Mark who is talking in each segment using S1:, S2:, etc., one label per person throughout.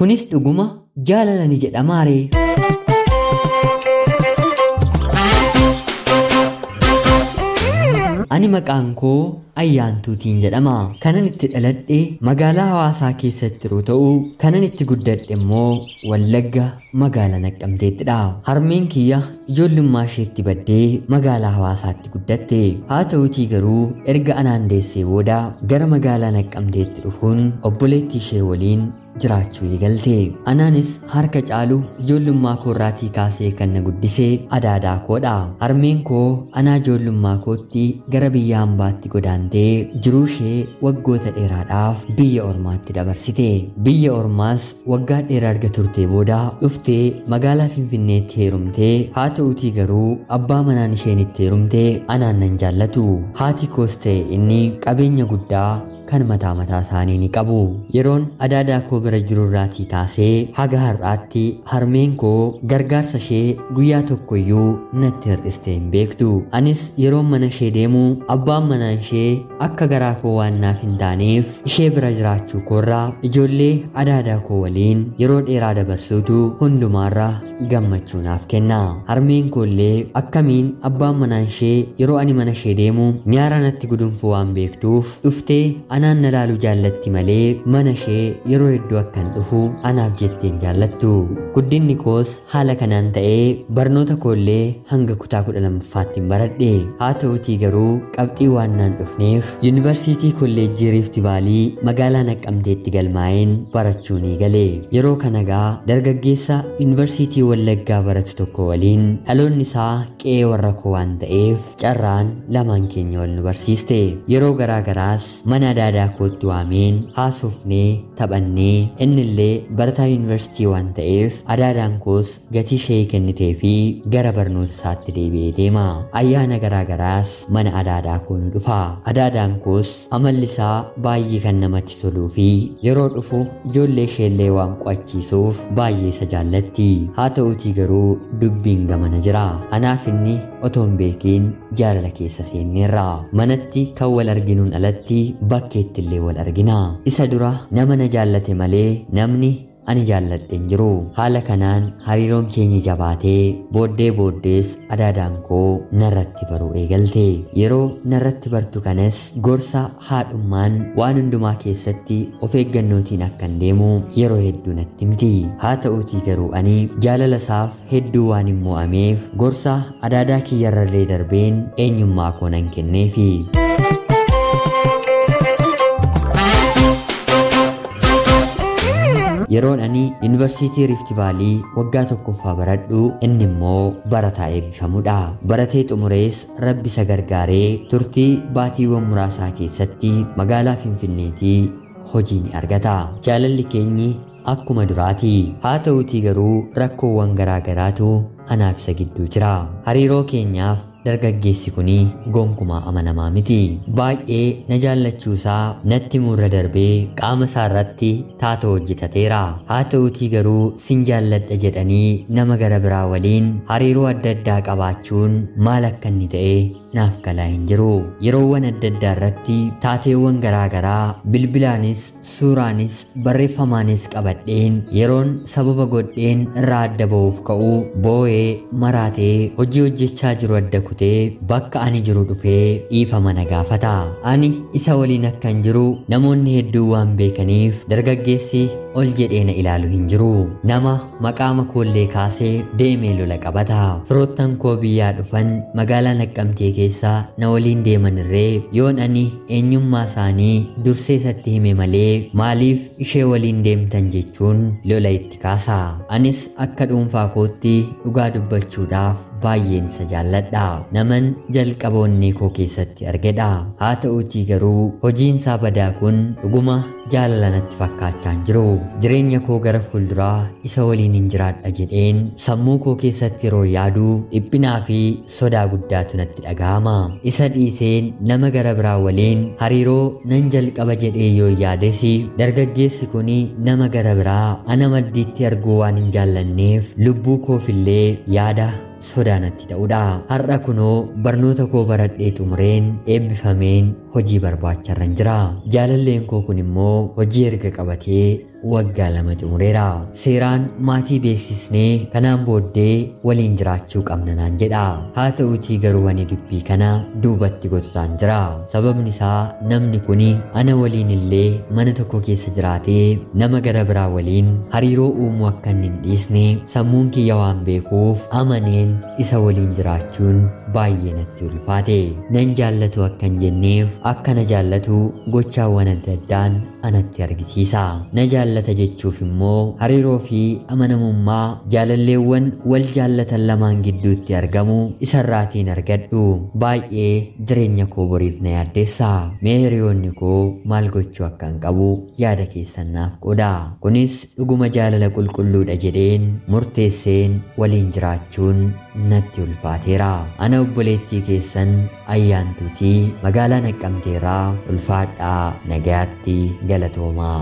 S1: kunis dhuguma jaalala ni jedhamaare. Ani maqaan koo Ayyaantuutiin jedhama. Kanan itti dhaladhe magaalaa Hawaasaa keessatti yeroo ta'u, kanan itti guddadhe immoo Wallagga magaalaa Naqqamteettidha. Harmeen kiyya ijoollummaa isheetti baddee magaalaa Hawaasaatti guddatte. Haa ta'uutii garuu erga anaan deessee booda gara magaalaa Naqqamteetti dhufuun obboleettii ishee waliin jiraachuu eegalte. Anaanis harka caalu ijoollummaa koorraatii kaasee kan na guddisee adaadaa koodha. Harmeen koo anaa ijoollummaa kootti gara biyya hambaatti godaantee jiruu ishee waggoota dheeraadhaaf biyya ormaatti dabarsite. Biyya ormaas waggaa dheeraa erga turtee booda dhuftee magaalaa Finfinneetti heerumtee. Haa ta'uutii garuu abbaa manaan isheen itti heerumte anaan nan jaallatu. Haati koos ta'e inni qabeenya guddaa kan mataa isaanii ni qabu. Yeroon adaadaa koo bira jirurraatii kaasee haga har'aatti harmeen koo gargaarsa ishee guyyaa tokkoyyuu natti hir'istee hin beektu. Anis yeroon mana ishee deemu abbaan manaa ishee akka garaa koo waan naaf hin taaneef ishee bira jiraachuu koorraa ijoollee adaadaa koo waliin yeroo dheeraa dabarsuutu hundumaarra gammachuu naaf kenna. Harmeen koollee akkamiin abbaan manaa ishee yeroo ani mana ishee deemu nyaara natti gudunfuu waan beektuuf dhuftee anaan na laalu jaallatti malee mana ishee yeroo hedduu akkan dhufu anaaf jetteen jaallattu. Guddinni koos haala kanaan ta'ee barnoota koollee hanga kutaa 12ffaatti baradhe. Haa ta'uutii garuu qabxii waan naan dhufneef yuunivarsiitii kolleejjii Riifti Vaalii magaalaa Naqqamteetti galmaa'een barachuun eegale. Yeroo kanagaa dargaggeessa yuunivarsiitii Wallaggaa baratu tokko waliin dhaloonni isaa qe'ee warra koo waan ta'eef carraan lamaan keenya wal nu barsiiste. Yeroo garaagaraas mana adaadaa kootti waameen haasofnee taphannee innillee barataa yuunivarsiitii waan ta'eef adaadaan koos gatii ishee kennitee fi gara barnoota isaatti deebi'ee deema. Ayyaana garaagaraas mana adaadaa koo nu dhufa. Adaadaan koos amalli isaa baay'ee kan namatti toluu fi yeroo dhufu ijoollee isheellee waan qo'achiisuuf baay'ee isa jaallatti. Haa ta'uutii garuu dubbiin gamana jira. Anaaf inni otoo hin beekiin jaalala keessa seenneerra. Manatti kan wal arginuun alatti bakkeetti illee wal argina. Isa dura nama na jaallate malee namni ani jaalladhe hin jiru. Haala kanaan hariiroon keenya jabaatee booddees adaadaan koo narratti baruu eegalte. Yeroo narratti bartu kanas gorsa haadhummaan waan hundumaa keessatti of eeggannootiin akkan deemu yeroo hedduu natti himti. Haa ta'uutii garuu ani jaalala isaaf hedduu waan hin mo'ameef gorsa adaadaa kiyyarrallee darbeen eenyummaa koo nan kenneefi. Yeroon ani yuunivarsiitii Riifti Vaalii waggaa tokkoffaa baradhu inni immoo barataa eebbifamudha. Baratee xumurees rabbi isa gargaaree turtii baatiiwwan muraasaa keessatti magaalaa Finfinneetii hojii ni argata. Jaalalli keenyi akkuma duraati. Haa ta'uutii garuu rakkoowwan garaagaraatu anaaf isa gidduu jira. Hariiroo keenyaaf dargaggeessi kuni gonkumaa amanamaa miti. Baay'ee na jaallachuusaa natti murra darbee qaama isaa irratti taatoo hojjetateera. Haa ta'uutii garuu sin jaalladha jedhanii nama gara biraa waliin hariiroo adda addaa qabaachuun maal akka inni ta'e naaf galaa hin jiru. Yeroowwan adda addaa irratti taateewwan garaagaraa bilbilaanis suuraanis barreeffamaanis qabadheen yeroon sababa godheen irraa adda ba'uuf ka'u boo'ee maraatee hojii hojjechaa jiru adda kutee bakka ani jiru dhufee dhiifama na gaafata. Ani isa waliin akkan jiru namoonni hedduu waan beekaniif dargaggeessi ol jedhee na ilaalu hin jiru. Nama maqaama koollee kaasee deemee lola qabata. Firoottan koo biyyaa dhufan magaalaa Naqqamtee keessa na waliin deeman irree yoon ani eenyummaa isaanii dursee isatti hime malee maaliif ishee waliin deemtan jechuun lola itti kaasa. Anis akka dhuunfaa kootti dhugaa dubbachuudhaaf baay'een isa jaalladha. Naman jalqaboonni koo keessatti argedha. Haa ta'uutii garuu hojiin isaa badaa kun dhuguma jaalala natti fakkaachaa hin jiru. Jireenya koo gara fuulduraa isa waliin hin jiraadha jedheen sammuu koo keessatti yeroo yaadu dhiphinaa fi sodaa guddaatu natti dhaga'ama. Isa dhiiseen nama gara biraa waliin hariiroo nan jalqaba jedhee yoo yaades dargaggeessi kun nama gara biraa ana maddiitti arguu waan hin jaallanneef lubbuu koofillee yaada sodaa natti ta'udha. Har'a kunoo barnoota koo baradhee xumureen eebbifameen hojii barbaacharran jira. Jaalalleen koo kun immoo hojii erga qabatee waggaa 2 xumureera. Seeraan maatii beeksisnee kanaan booddee waliin jiraachuu qabna naan jedha. Haa ta'uutii garuu ani dubbii kana duubatti gotutaan jira. Sababni isaa namni kuni ana waliin illee mana tokko keessa jiraatee nama gara biraa waliin hariiroo uumuu akka hin dhiisne sammuun kiyya waan beekuuf amaneen isa waliin jiraachuun baay'ee natti ulfaate. Nan jaallatu akka hin jenneef akka na jaallatu gochaawwan adda addaan anatti argisiisa. Na jaallata jechuuf immoo hariiroo fi amanamummaa jaalalleewwan wal jaallatan lamaan gidduutti argamu isarraatiin argadhu. Baay'ee jireenya koo boriif na yaaddeessa. Mee hiriyoonni koo maal gochuu akka hin qabu yaada keessan naaf qooda. Kunis dhuguma jaalala qulqulluudha jedheen murteesseen waliin jiraachuun natti ulfaateera. Ana obboleettii keessan Ayyaantuutii magaalaa Naqqamteerraa ulfaadhaa nagayaatti galatoomaa.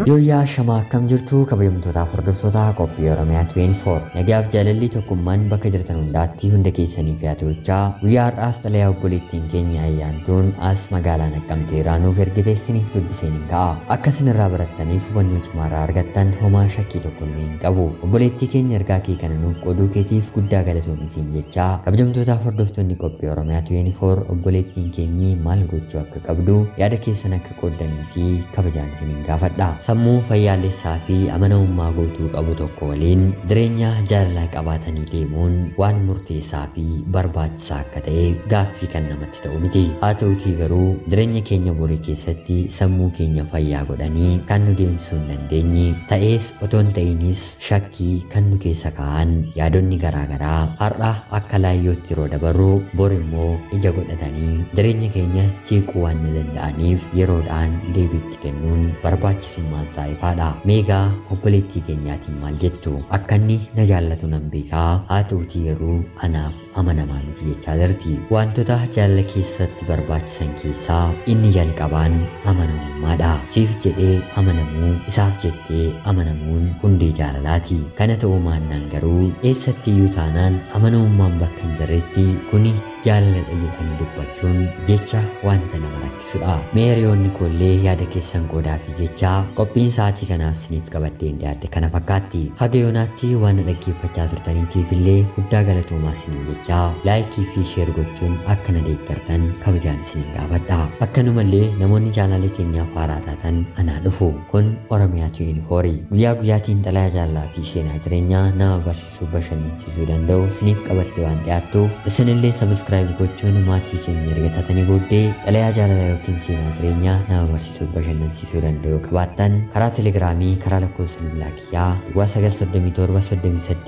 S1: Yooyyaa shamaa akkam jirtu kabajamtootaaf hordoftoota qophii Oromiyaa 24 nagaaf jaalalli tokkummaan bakka jirtan hundaatti hunda keessanii fi haata'uchaa guyyaa har'aas xalayaa obboleettiin keenya Ayyaantuun as magaalaa Naqqamteerraa nuuf ergiteessiniif dubbiseen hin ka'a. Akka isin irraa barattaniif hubannoo cimaarraa argattan homaa shakkii tokko illee hin qabu. Obboleettii keenya ergaa kee kana nuuf qooduu keetiif guddaa galatoomisiin jechaa kabajamtootaaf hordoftoonni qophii Oromiyaa 24 obboleettiin keenyi maal gochuu akka qabdu yaada keessan akka qooddanii fi kabajaan isiniin gaafadha. Sammuu fayyaalessaa fi amanamummaa guutuu qabu tokko waliin jireenya jaalalaa qabaatanii deemuun waan murteessaa fi barbaachisaa akka ta'e gaaffii kan namatti ta'u miti. Haa ta'utii garuu jireenya keenya borii keessatti sammuu keenya fayyaa godhanii kan nu deemsisuu hin dandeenye ta'es otoo hin ta'inis shakkii kan nu keessa kaa'an yaadonni garaagaraa har'a akka laayyootti yeroo dabarru bor immoo ija godhatanii jireenya keenya jeequu waan nu danda'aniif yeroodhaan deebiitti kennuun barbaachisummaa saayifaadha. Meegaa obboleettii keenyaatiin maal jettu? Akka inni na jaallatu nan beekaa. Haa ta'utii garuu anaaf amanamaa miti jechaa jirti. Wantoota jaalala keessatti barbaachisan keessaa inni jalqabaan amanamummaadha. Siif jedhee amanamuu, isaaf jettee amanamuun hundee jaalalaati. Kana ta'uu baannaan garuu eessattiyyuu taanaan amanamummaan bakka hin jirretti kuni jaalalaa jedhanii dubbachuun jecha wanta nama rakkisudha. Mee hiriyoonni koollee yaada keessan qoodaa fi jecha qophiin sa'aatii kanaaf isiniif qabaddee yaadde kana fakkaatti. Haga yoonaatti waan dhaggeeffachaa turtaniitiif illee guddaa galatoomaa isiniin jecha laayikii fi sheer gochuun akka na deeggartan kabajaan isiniin gaafadha. Akkanumallee namoonni chaanaalii keenyaaf haaraa taatan anaa dhufu. Kun Oromiyaa 24 guyyaa guyyaatiin xalayaa jaalalaa fi seenaa jireenyaa nama barsiisuu bashannansiisuu danda'u isiniif qabattee waan dhiyaattuuf isinillee sabskiraayib gochuun maatii keenya erga taatanii booddee xalayaa jaalalaa yookiin seenaa jireenyaa nama barsiisuu bashannansiisuu danda'u qabaattan karaa telegiraamii karaa lakkoofsa bilbilaa kiyyaa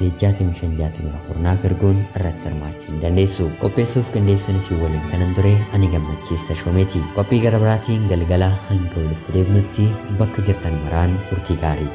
S1: 937 naaf erguun irratti hirmaachuu ni dandeessu. Qopheessuuf qindeessuun isin waliin kanan ture ani Gammachiis Tashoomeeti. Qophii gara biraatiin galgala hanga walitti deebinutti bakka jirtan maraan turtii gaarii.